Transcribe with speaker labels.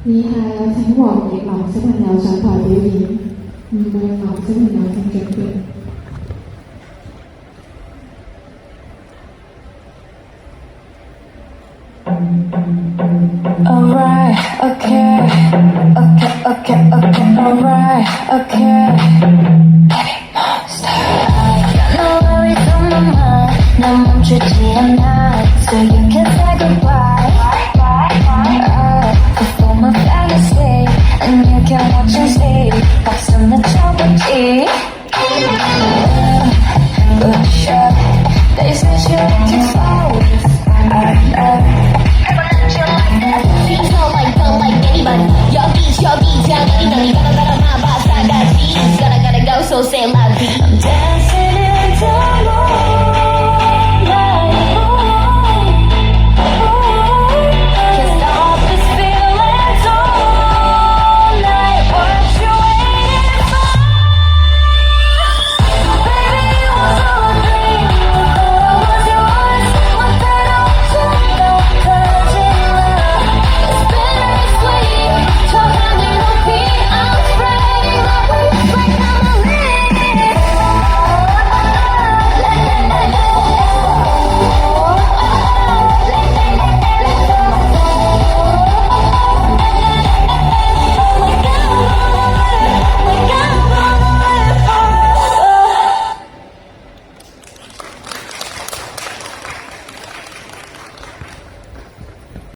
Speaker 1: 你係有請黃葉林小朋友上台表演，唔該林小朋友請準備。
Speaker 2: Alright, okay, alright, okay. Baby monster, I got no worries on my mind. 난 멈추지 않아. So you